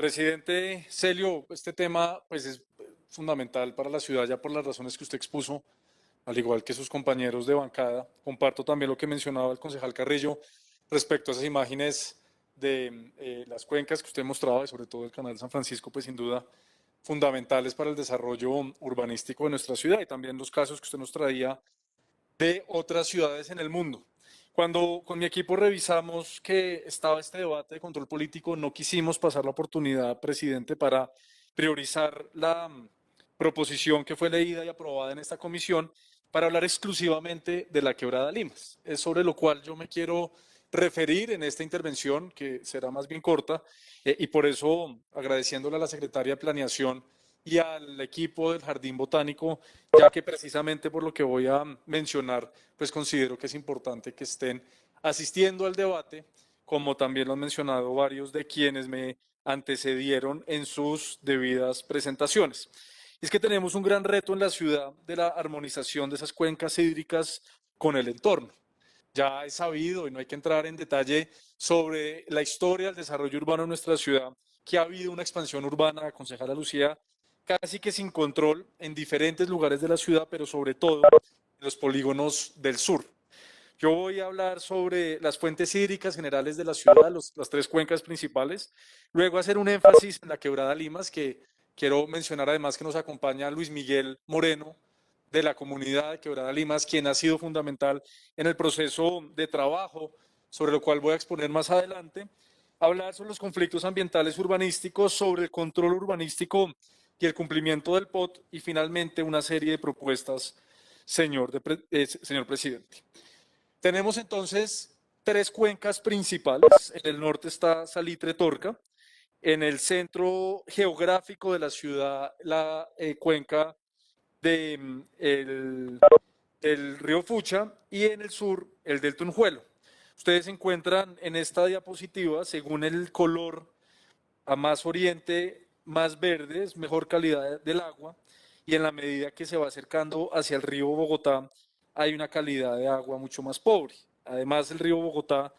Presidente Celio, este tema pues es fundamental para la ciudad ya por las razones que usted expuso, al igual que sus compañeros de bancada. Comparto también lo que mencionaba el concejal Carrillo respecto a esas imágenes de las cuencas que usted mostraba y sobre todo el Canal San Francisco, pues sin duda fundamentales para el desarrollo urbanístico de nuestra ciudad y también los casos que usted nos traía de otras ciudades en el mundo. Cuando con mi equipo revisamos que estaba este debate de control político, no quisimos pasar la oportunidad, presidente, para priorizar la proposición que fue leída y aprobada en esta comisión para hablar exclusivamente de la quebrada Limas. Es sobre lo cual yo me quiero referir en esta intervención, que será más bien corta, y por eso agradeciéndole a la secretaria de Planeación y al equipo del Jardín Botánico, ya que precisamente por lo que voy a mencionar, pues considero que es importante que estén asistiendo al debate, como también lo han mencionado varios de quienes me antecedieron en sus debidas presentaciones. Es que tenemos un gran reto en la ciudad de la armonización de esas cuencas hídricas con el entorno. Ya es sabido, y no hay que entrar en detalle sobre la historia del desarrollo urbano en nuestra ciudad, que ha habido una expansión urbana, concejala Lucía, casi que sin control en diferentes lugares de la ciudad, pero sobre todo en los polígonos del sur. Yo voy a hablar sobre las fuentes hídricas generales de la ciudad, las tres cuencas principales. Luego hacer un énfasis en la quebrada Limas, que quiero mencionar además que nos acompaña Luis Miguel Moreno de la comunidad de Quebrada Limas, quien ha sido fundamental en el proceso de trabajo, sobre lo cual voy a exponer más adelante. Hablar sobre los conflictos ambientales urbanísticos, sobre el control urbanístico y el cumplimiento del POT y finalmente una serie de propuestas, señor presidente. Tenemos entonces tres cuencas principales. En el norte está Salitre Torca, en el centro geográfico de la ciudad la cuenca de, el río Fucha y en el sur el del Tunjuelo. Ustedes encuentran en esta diapositiva, según el color, a más oriente, más verde, es mejor calidad del agua, y en la medida que se va acercando hacia el río Bogotá, hay una calidad de agua mucho más pobre. Además, el río Bogotá,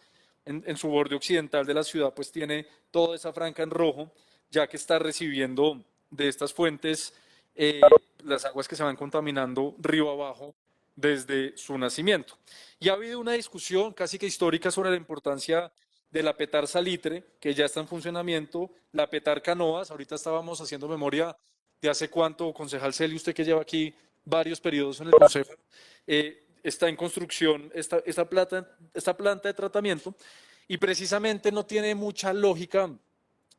en su borde occidental de la ciudad, pues tiene toda esa franja en rojo, ya que está recibiendo de estas fuentes eh, las aguas que se van contaminando río abajo desde su nacimiento. Y ha habido una discusión casi que histórica sobre la importancia de la Petar Salitre, que ya está en funcionamiento, la Petar Canoas, ahorita estábamos haciendo memoria de hace cuánto, concejal Celio, usted que lleva aquí varios periodos en el Consejo, está en construcción esta planta de tratamiento y precisamente no tiene mucha lógica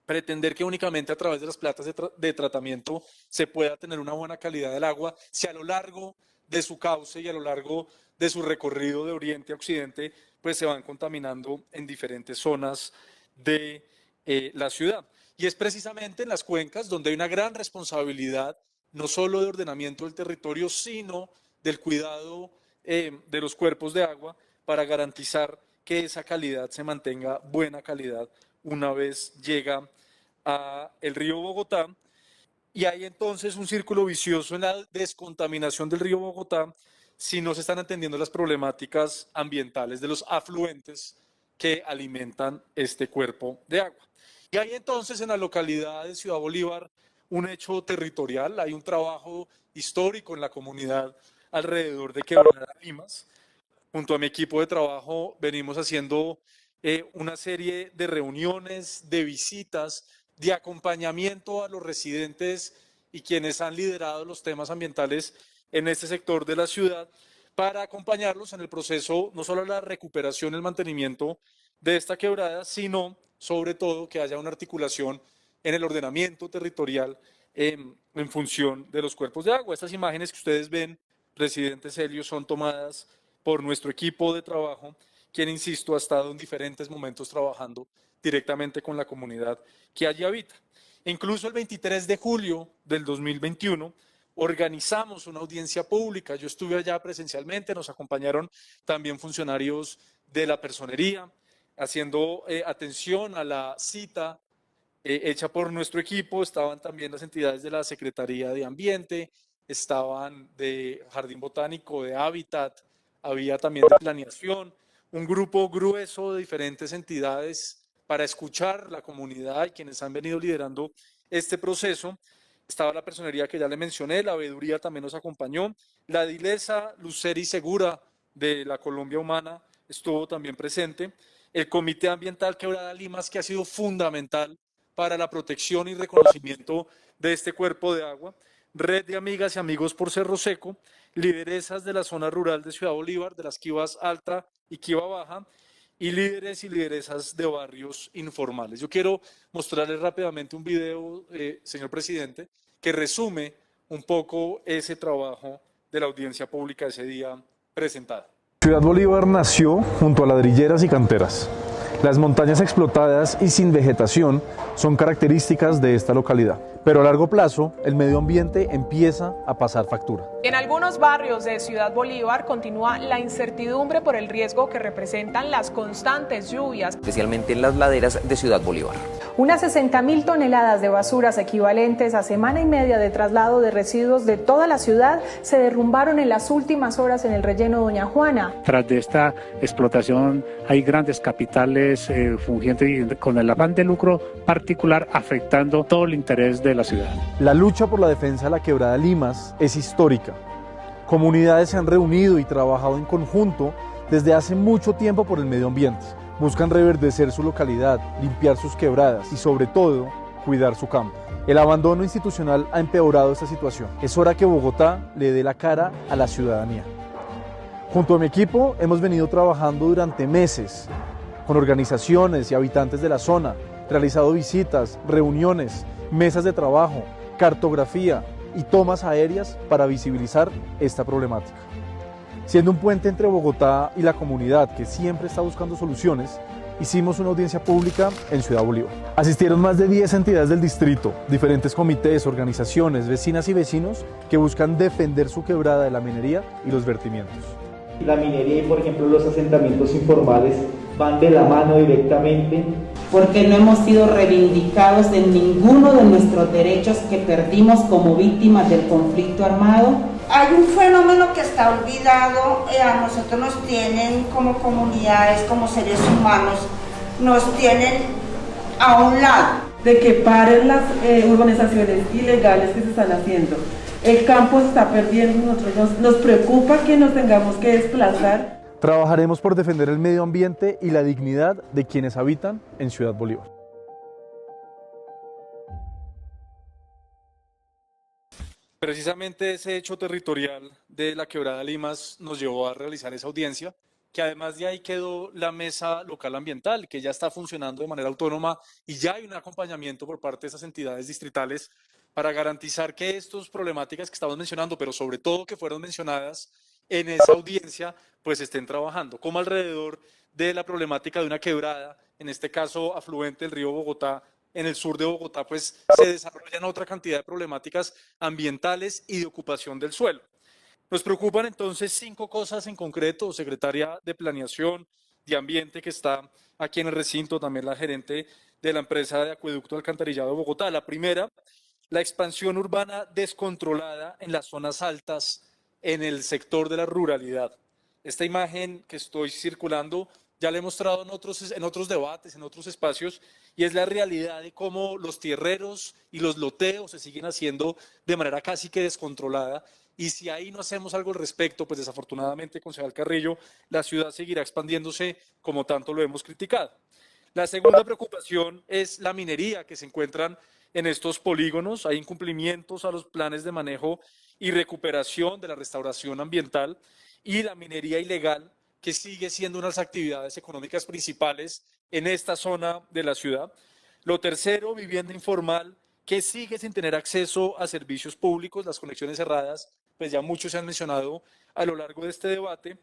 pretender que únicamente a través de las plantas de tratamiento se pueda tener una buena calidad del agua, si a lo largo de su cauce y a lo largo de su recorrido de oriente a occidente, pues se van contaminando en diferentes zonas de la ciudad. Y es precisamente en las cuencas donde hay una gran responsabilidad, no solo de ordenamiento del territorio, sino del cuidado de los cuerpos de agua para garantizar que esa calidad se mantenga buena calidad una vez llega a el río Bogotá y hay entonces un círculo vicioso en la descontaminación del río Bogotá si no se están atendiendo las problemáticas ambientales de los afluentes que alimentan este cuerpo de agua. Y hay entonces en la localidad de Ciudad Bolívar un hecho territorial, hay un trabajo histórico en la comunidad alrededor de Quebrada Limas. Junto a mi equipo de trabajo venimos haciendo una serie de reuniones, de visitas, de acompañamiento a los residentes y quienes han liderado los temas ambientales en este sector de la ciudad para acompañarlos en el proceso, no solo la recuperación y el mantenimiento de esta quebrada, sino sobre todo que haya una articulación en el ordenamiento territorial en función de los cuerpos de agua. Estas imágenes que ustedes ven, presidente Celio, son tomadas por nuestro equipo de trabajo, quien, insisto, ha estado en diferentes momentos trabajando directamente con la comunidad que allí habita. E incluso el 23 de julio del 2021 organizamos una audiencia pública. Yo estuve allá presencialmente, nos acompañaron también funcionarios de la personería, haciendo atención a la cita hecha por nuestro equipo. Estaban también las entidades de la Secretaría de Ambiente, estaban de Jardín Botánico, de Hábitat, había también de Planeación, un grupo grueso de diferentes entidades para escuchar la comunidad y quienes han venido liderando este proceso. Estaba la personería que ya le mencioné, la veeduría también nos acompañó, la Dilesa Luceri Segura de la Colombia Humana estuvo también presente, el Comité Ambiental Quebrada Limas, que ha sido fundamental para la protección y reconocimiento de este cuerpo de agua, Red de Amigas y Amigos por Cerro Seco, lideresas de la zona rural de Ciudad Bolívar, de las Quivas Alta y Quiva Baja, y líderes y lideresas de barrios informales. Yo quiero mostrarles rápidamente un video, señor presidente, que resume un poco ese trabajo de la audiencia pública ese día presentada. Ciudad Bolívar nació junto a ladrilleras y canteras. Las montañas explotadas y sin vegetación son características de esta localidad. Pero a largo plazo, el medio ambiente empieza a pasar factura. En algunos barrios de Ciudad Bolívar continúa la incertidumbre por el riesgo que representan las constantes lluvias, especialmente en las laderas de Ciudad Bolívar. Unas 60.000 toneladas de basuras equivalentes a semana y media de traslado de residuos de toda la ciudad se derrumbaron en las últimas horas en el relleno Doña Juana. Tras de esta explotación hay grandes capitales fungiendo con el afán de lucro particular afectando todo el interés de la ciudad. La lucha por la defensa de la quebrada Limas es histórica. Comunidades se han reunido y trabajado en conjunto desde hace mucho tiempo por el medio ambiente. Buscan reverdecer su localidad, limpiar sus quebradas y sobre todo, cuidar su campo. El abandono institucional ha empeorado esta situación. Es hora que Bogotá le dé la cara a la ciudadanía. Junto a mi equipo hemos venido trabajando durante meses con organizaciones y habitantes de la zona, realizado visitas, reuniones, mesas de trabajo, cartografía y tomas aéreas para visibilizar esta problemática. Siendo un puente entre Bogotá y la comunidad que siempre está buscando soluciones, hicimos una audiencia pública en Ciudad Bolívar. Asistieron más de 10 entidades del distrito, diferentes comités, organizaciones, vecinas y vecinos que buscan defender su quebrada de la minería y los vertimientos. La minería y, por ejemplo, los asentamientos informales van de la mano directamente. Porque no hemos sido reivindicados en ninguno de nuestros derechos que perdimos como víctimas del conflicto armado. Hay un fenómeno que está olvidado, a nosotros nos tienen como comunidades, como seres humanos, nos tienen a un lado. De que paren las urbanizaciones ilegales que se están haciendo. El campo se está perdiendo, nos preocupa que nos tengamos que desplazar. Trabajaremos por defender el medio ambiente y la dignidad de quienes habitan en Ciudad Bolívar. Precisamente ese hecho territorial de la Quebrada Limas nos llevó a realizar esa audiencia, que además de ahí quedó la mesa local ambiental, que ya está funcionando de manera autónoma y ya hay un acompañamiento por parte de esas entidades distritales para garantizar que estas problemáticas que estamos mencionando, pero sobre todo que fueron mencionadas en esa audiencia, pues estén trabajando, como alrededor de la problemática de una quebrada, en este caso afluente del río Bogotá, en el sur de Bogotá, pues se desarrollan otra cantidad de problemáticas ambientales y de ocupación del suelo. Nos preocupan entonces 5 cosas en concreto, secretaria de Planeación, de Ambiente que está aquí en el recinto, también la gerente de la empresa de Acueducto Alcantarillado de Bogotá. La primera, la expansión urbana descontrolada en las zonas altas, en el sector de la ruralidad. Esta imagen que estoy circulando ya la he mostrado en otros debates, en otros espacios, y es la realidad de cómo los tierreros y los loteos se siguen haciendo de manera casi que descontrolada, y si ahí no hacemos algo al respecto, pues desafortunadamente, concejal Carrillo, la ciudad seguirá expandiéndose como tanto lo hemos criticado. La segunda preocupación es la minería que se encuentran en estos polígonos. Hay incumplimientos a los planes de manejo y recuperación de la restauración ambiental y la minería ilegal, que sigue siendo una de las actividades económicas principales en esta zona de la ciudad. Lo tercero, vivienda informal, que sigue sin tener acceso a servicios públicos, las conexiones cerradas, pues ya muchos se han mencionado a lo largo de este debate,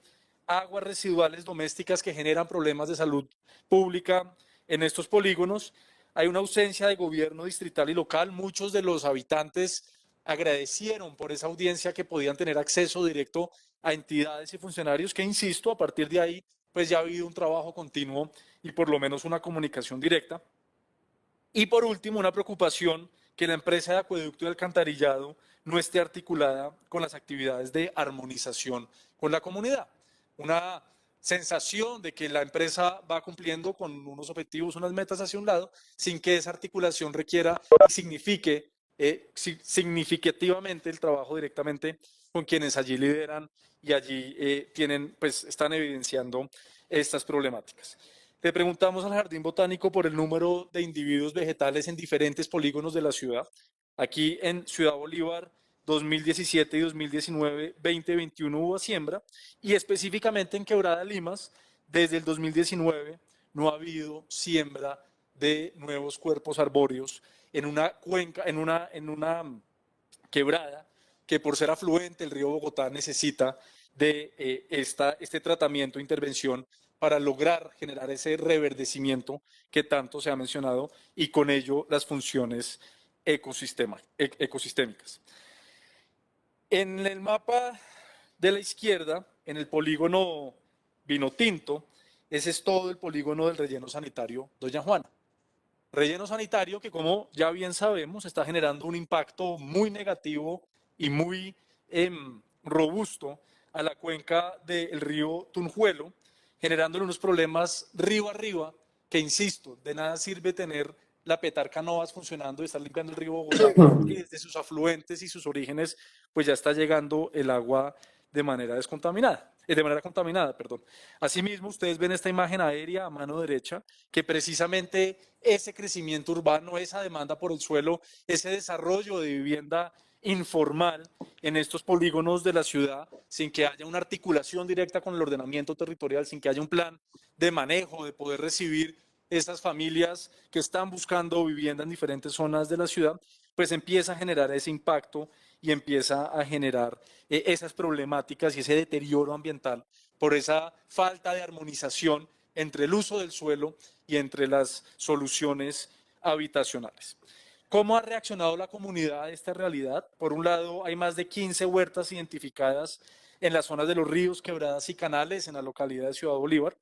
aguas residuales domésticas que generan problemas de salud pública en estos polígonos. Hay una ausencia de gobierno distrital y local. Muchos de los habitantes agradecieron por esa audiencia que podían tener acceso directo a entidades y funcionarios que, insisto, a partir de ahí, pues ya ha habido un trabajo continuo y por lo menos una comunicación directa. Y por último, una preocupación que la empresa de acueducto y alcantarillado no esté articulada con las actividades de armonización con la comunidad. Una sensación de que la empresa va cumpliendo con unos objetivos, unas metas hacia un lado, sin que esa articulación requiera y signifique significativamente el trabajo directamente con quienes allí lideran y allí pues, están evidenciando estas problemáticas. Le preguntamos al Jardín Botánico por el número de individuos vegetales en diferentes polígonos de la ciudad. Aquí en Ciudad Bolívar, 2017 y 2019, 2021 hubo siembra, y específicamente en Quebrada Limas, desde el 2019 no ha habido siembra de nuevos cuerpos arbóreos en una cuenca, en una quebrada que, por ser afluente el río Bogotá, necesita de este tratamiento, intervención, para lograr generar ese reverdecimiento que tanto se ha mencionado y con ello las funciones ecosistémicas. En el mapa de la izquierda, en el polígono Vinotinto, ese es todo el polígono del relleno sanitario Doña Juana. Relleno sanitario que, como ya bien sabemos, está generando un impacto muy negativo y muy robusto a la cuenca del río Tunjuelo, generándole unos problemas río arriba que, insisto, de nada sirve tener la Petarca Novas funcionando y estar limpiando el río Bogotá, y desde sus afluentes y sus orígenes pues ya está llegando el agua de manera contaminada. Asimismo, ustedes ven esta imagen aérea a mano derecha, que precisamente ese crecimiento urbano, esa demanda por el suelo, ese desarrollo de vivienda informal en estos polígonos de la ciudad, sin que haya una articulación directa con el ordenamiento territorial, sin que haya un plan de manejo, de poder recibir esas familias que están buscando vivienda en diferentes zonas de la ciudad, pues empieza a generar ese impacto y empieza a generar esas problemáticas y ese deterioro ambiental por esa falta de armonización entre el uso del suelo y entre las soluciones habitacionales. ¿Cómo ha reaccionado la comunidad a esta realidad? Por un lado, hay más de 15 huertas identificadas en las zonas de los ríos, quebradas y canales en la localidad de Ciudad Bolívar.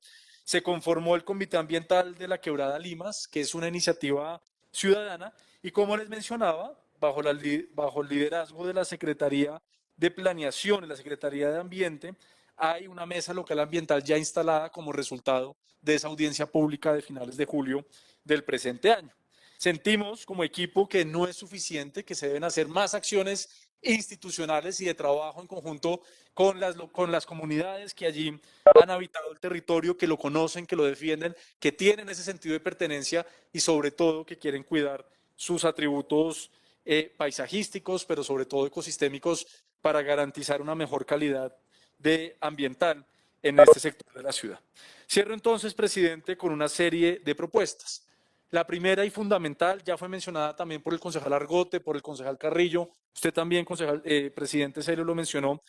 Se conformó el Comité Ambiental de la Quebrada Limas, que es una iniciativa ciudadana, y como les mencionaba, bajo el liderazgo de la Secretaría de Planeación y la Secretaría de Ambiente, hay una mesa local ambiental ya instalada como resultado de esa audiencia pública de finales de julio del presente año. Sentimos como equipo que no es suficiente, que se deben hacer más acciones institucionales y de trabajo en conjunto con las comunidades que allí han habitado el territorio, que lo conocen, que lo defienden, que tienen ese sentido de pertenencia y sobre todo que quieren cuidar sus atributos paisajísticos, pero sobre todo ecosistémicos, para garantizar una mejor calidad ambiental en este sector de la ciudad. Cierro entonces, presidente, con una serie de propuestas. La primera y fundamental ya fue mencionada también por el concejal Argote, por el concejal Carrillo, usted también, presidente Celio, lo mencionó,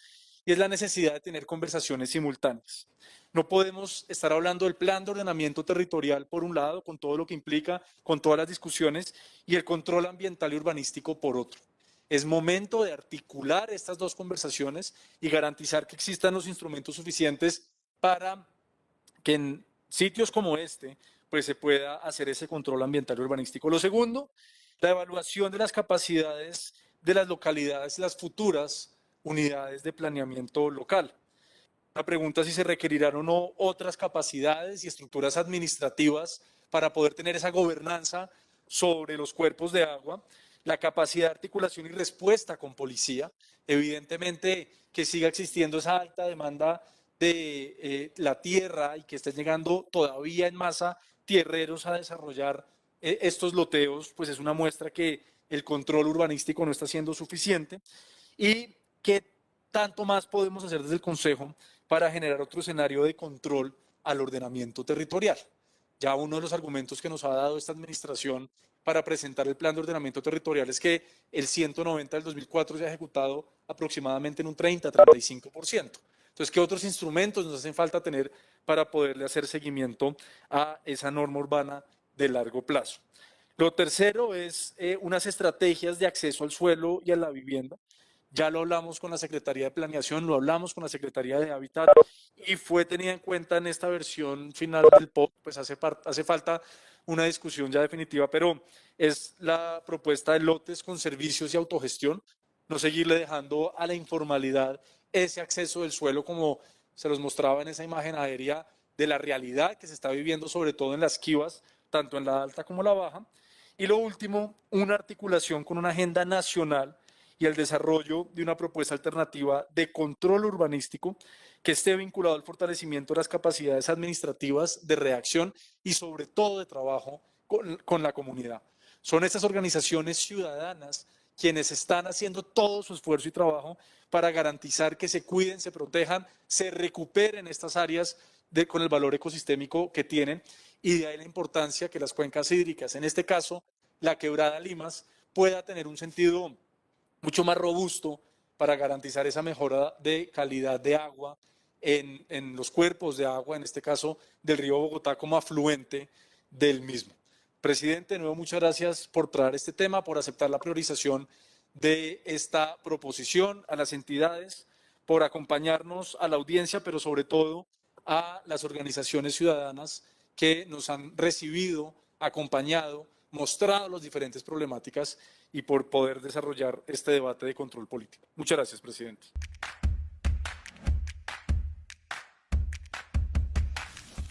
y es la necesidad de tener conversaciones simultáneas. No podemos estar hablando del plan de ordenamiento territorial por un lado, con todo lo que implica, con todas las discusiones, y el control ambiental y urbanístico por otro. Es momento de articular estas dos conversaciones y garantizar que existan los instrumentos suficientes para que en sitios como este pues se pueda hacer ese control ambiental y urbanístico. Lo segundo, la evaluación de las capacidades de las localidades y las futuras unidades de planeamiento local. La pregunta es si se requerirán o no otras capacidades y estructuras administrativas para poder tener esa gobernanza sobre los cuerpos de agua, la capacidad de articulación y respuesta con policía, evidentemente que siga existiendo esa alta demanda de la tierra y que estén llegando todavía en masa tierreros a desarrollar estos loteos, pues es una muestra que el control urbanístico no está siendo suficiente. Y qué tanto más podemos hacer desde el Consejo para generar otro escenario de control al ordenamiento territorial. Ya uno de los argumentos que nos ha dado esta administración para presentar el plan de ordenamiento territorial es que el 190 del 2004 se ha ejecutado aproximadamente en un 30-35%. Entonces, ¿qué otros instrumentos nos hacen falta tener para poderle hacer seguimiento a esa norma urbana de largo plazo? Lo tercero es unas estrategias de acceso al suelo y a la vivienda. Ya lo hablamos con la Secretaría de Planeación, lo hablamos con la Secretaría de Hábitat y fue tenida en cuenta en esta versión final del POP, pues hace falta una discusión ya definitiva, pero es la propuesta de lotes con servicios y autogestión, no seguirle dejando a la informalidad ese acceso del suelo como se los mostraba en esa imagen aérea de la realidad que se está viviendo, sobre todo en las Quivas, tanto en la alta como la baja. Y lo último, una articulación con una agenda nacional y el desarrollo de una propuesta alternativa de control urbanístico que esté vinculado al fortalecimiento de las capacidades administrativas de reacción y sobre todo de trabajo con la comunidad. Son estas organizaciones ciudadanas quienes están haciendo todo su esfuerzo y trabajo para garantizar que se cuiden, se protejan, se recuperen estas áreas con el valor ecosistémico que tienen, y de ahí la importancia que las cuencas hídricas, en este caso la quebrada Limas, pueda tener un sentido mucho más robusto para garantizar esa mejora de calidad de agua en los cuerpos de agua, en este caso del río Bogotá como afluente del mismo. Presidente, de nuevo muchas gracias por traer este tema, por aceptar la priorización de esta proposición, a las entidades, por acompañarnos, a la audiencia, pero sobre todo a las organizaciones ciudadanas que nos han recibido, acompañado, mostrado las diferentes problemáticas y por poder desarrollar este debate de control político. Muchas gracias, presidente.